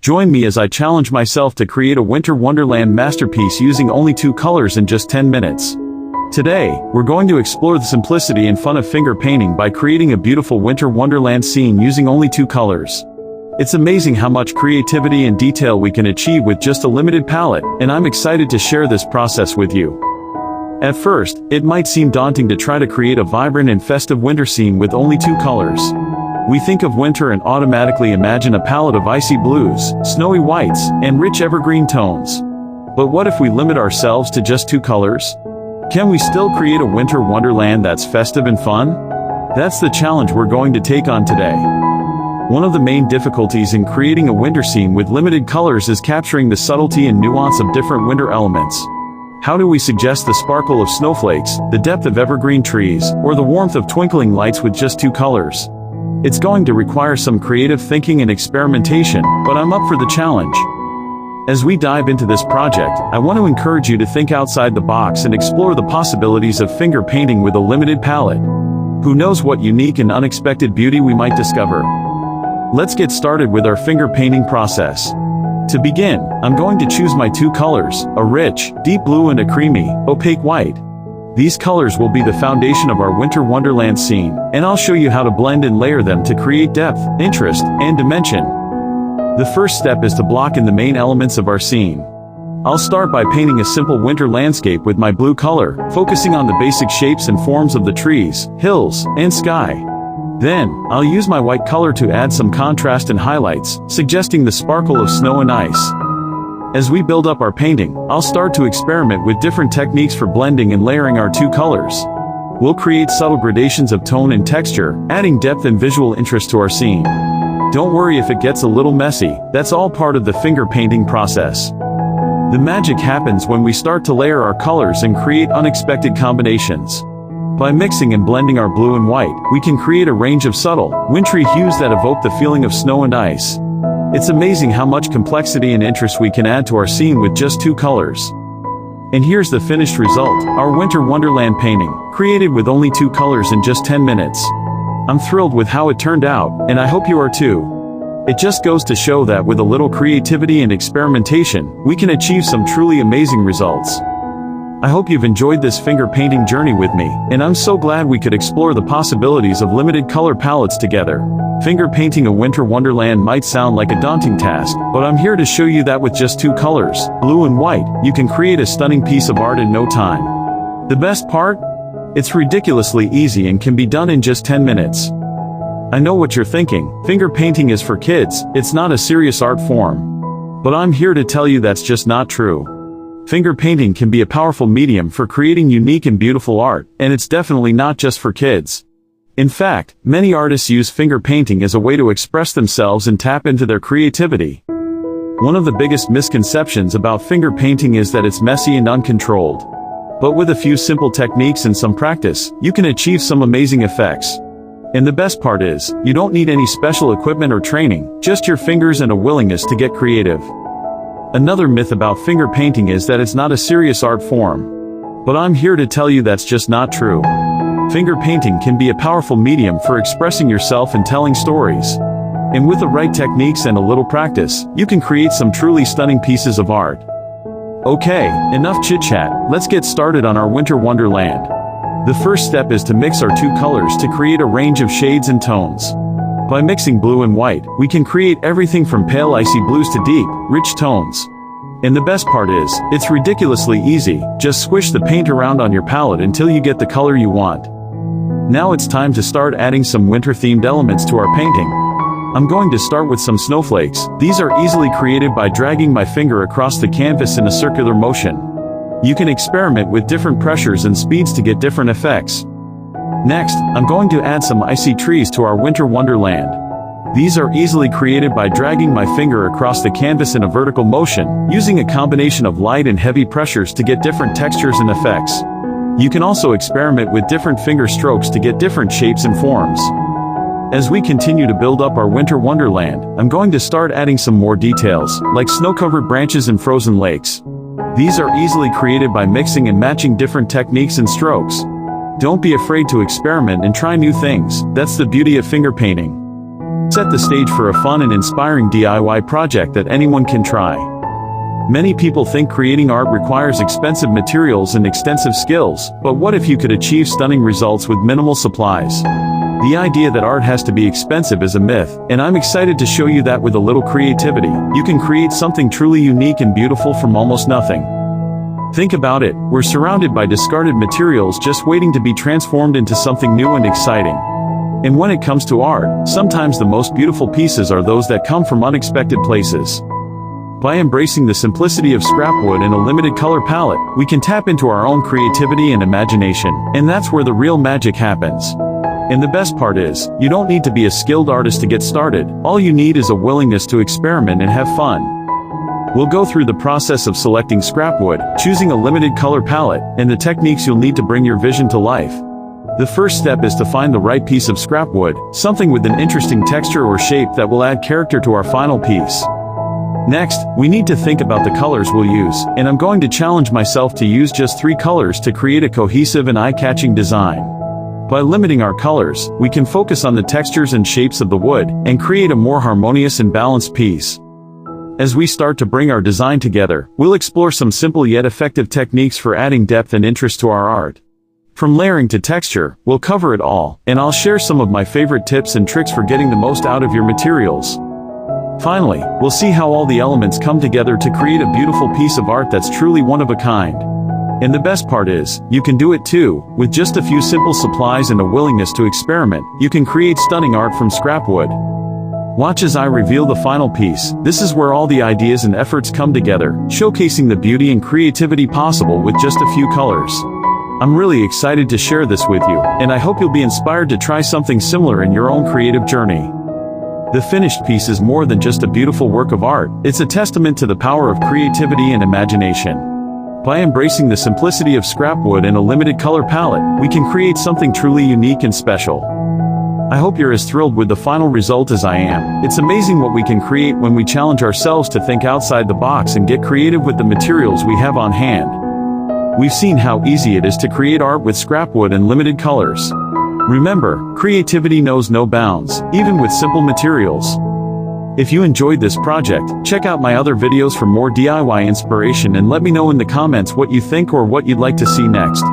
Join me as I challenge myself to create a winter wonderland masterpiece using only 2 colors in just 10 minutes. Today, we're going to explore the simplicity and fun of finger painting by creating a beautiful winter wonderland scene using only 2 colors. It's amazing how much creativity and detail we can achieve with just a limited palette, and I'm excited to share this process with you. At first, it might seem daunting to try to create a vibrant and festive winter scene with only 2 colors. We think of winter and automatically imagine a palette of icy blues, snowy whites, and rich evergreen tones. But what if we limit ourselves to just 2 colors? Can we still create a winter wonderland that's festive and fun? That's the challenge we're going to take on today. One of the main difficulties in creating a winter scene with limited colors is capturing the subtlety and nuance of different winter elements. How do we suggest the sparkle of snowflakes, the depth of evergreen trees, or the warmth of twinkling lights with just 2 colors? It's going to require some creative thinking and experimentation, but I'm up for the challenge. As we dive into this project, I want to encourage you to think outside the box and explore the possibilities of finger painting with a limited palette. Who knows what unique and unexpected beauty we might discover? Let's get started with our finger painting process. To begin, I'm going to choose my 2 colors, a rich, deep blue and a creamy, opaque white. These colors will be the foundation of our winter wonderland scene, and I'll show you how to blend and layer them to create depth, interest, and dimension. The first step is to block in the main elements of our scene. I'll start by painting a simple winter landscape with my blue color, focusing on the basic shapes and forms of the trees, hills, and sky. Then, I'll use my white color to add some contrast and highlights, suggesting the sparkle of snow and ice. As we build up our painting, I'll start to experiment with different techniques for blending and layering our 2 colors. We'll create subtle gradations of tone and texture, adding depth and visual interest to our scene. Don't worry if it gets a little messy, that's all part of the finger painting process. The magic happens when we start to layer our colors and create unexpected combinations. By mixing and blending our blue and white, we can create a range of subtle, wintry hues that evoke the feeling of snow and ice. It's amazing how much complexity and interest we can add to our scene with just 2 colors. And here's the finished result, our winter wonderland painting, created with only 2 colors in just 10 minutes. I'm thrilled with how it turned out, and I hope you are too. It just goes to show that with a little creativity and experimentation, we can achieve some truly amazing results. I hope you've enjoyed this finger painting journey with me, and I'm so glad we could explore the possibilities of limited color palettes together. Finger painting a winter wonderland might sound like a daunting task, but I'm here to show you that with just 2 colors, blue and white, you can create a stunning piece of art in no time. The best part? It's ridiculously easy and can be done in just 10 minutes. I know what you're thinking, finger painting is for kids, it's not a serious art form. But I'm here to tell you that's just not true. Finger painting can be a powerful medium for creating unique and beautiful art, and it's definitely not just for kids. In fact, many artists use finger painting as a way to express themselves and tap into their creativity. One of the biggest misconceptions about finger painting is that it's messy and uncontrolled. But with a few simple techniques and some practice, you can achieve some amazing effects. And the best part is, you don't need any special equipment or training, just your fingers and a willingness to get creative. Another myth about finger painting is that it's not a serious art form. But I'm here to tell you that's just not true. Finger painting can be a powerful medium for expressing yourself and telling stories. And with the right techniques and a little practice, you can create some truly stunning pieces of art. Okay, enough chit-chat, let's get started on our winter wonderland. The first step is to mix our 2 colors to create a range of shades and tones. By mixing blue and white, we can create everything from pale icy blues to deep, rich tones. And the best part is, it's ridiculously easy, just squish the paint around on your palette until you get the color you want. Now it's time to start adding some winter-themed elements to our painting. I'm going to start with some snowflakes. These are easily created by dragging my finger across the canvas in a circular motion. You can experiment with different pressures and speeds to get different effects. Next, I'm going to add some icy trees to our winter wonderland. These are easily created by dragging my finger across the canvas in a vertical motion, using a combination of light and heavy pressures to get different textures and effects. You can also experiment with different finger strokes to get different shapes and forms. As we continue to build up our winter wonderland, I'm going to start adding some more details, like snow-covered branches and frozen lakes. These are easily created by mixing and matching different techniques and strokes. Don't be afraid to experiment and try new things, that's the beauty of finger painting. set the stage for a fun and inspiring DIY project that anyone can try. Many people think creating art requires expensive materials and extensive skills, but what if you could achieve stunning results with minimal supplies? The idea that art has to be expensive is a myth, and I'm excited to show you that with a little creativity, you can create something truly unique and beautiful from almost nothing. Think about it, we're surrounded by discarded materials just waiting to be transformed into something new and exciting. And when it comes to art, sometimes the most beautiful pieces are those that come from unexpected places. By embracing the simplicity of scrap wood and a limited color palette, we can tap into our own creativity and imagination, and that's where the real magic happens. And the best part is, you don't need to be a skilled artist to get started, all you need is a willingness to experiment and have fun. We'll go through the process of selecting scrap wood, choosing a limited color palette, and the techniques you'll need to bring your vision to life. The first step is to find the right piece of scrap wood, something with an interesting texture or shape that will add character to our final piece. Next, we need to think about the colors we'll use, and I'm going to challenge myself to use just 3 colors to create a cohesive and eye-catching design. By limiting our colors, we can focus on the textures and shapes of the wood, and create a more harmonious and balanced piece. As we start to bring our design together, we'll explore some simple yet effective techniques for adding depth and interest to our art. From layering to texture, we'll cover it all, and I'll share some of my favorite tips and tricks for getting the most out of your materials. Finally, we'll see how all the elements come together to create a beautiful piece of art that's truly one of a kind. And the best part is, you can do it too. With just a few simple supplies and a willingness to experiment, you can create stunning art from scrap wood. Watch as I reveal the final piece. This is where all the ideas and efforts come together, showcasing the beauty and creativity possible with just a few colors. I'm really excited to share this with you, and I hope you'll be inspired to try something similar in your own creative journey. The finished piece is more than just a beautiful work of art, it's a testament to the power of creativity and imagination. By embracing the simplicity of scrap wood and a limited color palette, we can create something truly unique and special. I hope you're as thrilled with the final result as I am. It's amazing what we can create when we challenge ourselves to think outside the box and get creative with the materials we have on hand. We've seen how easy it is to create art with scrap wood and limited colors. Remember, creativity knows no bounds, even with simple materials. If you enjoyed this project, check out my other videos for more DIY inspiration and let me know in the comments what you think or what you'd like to see next.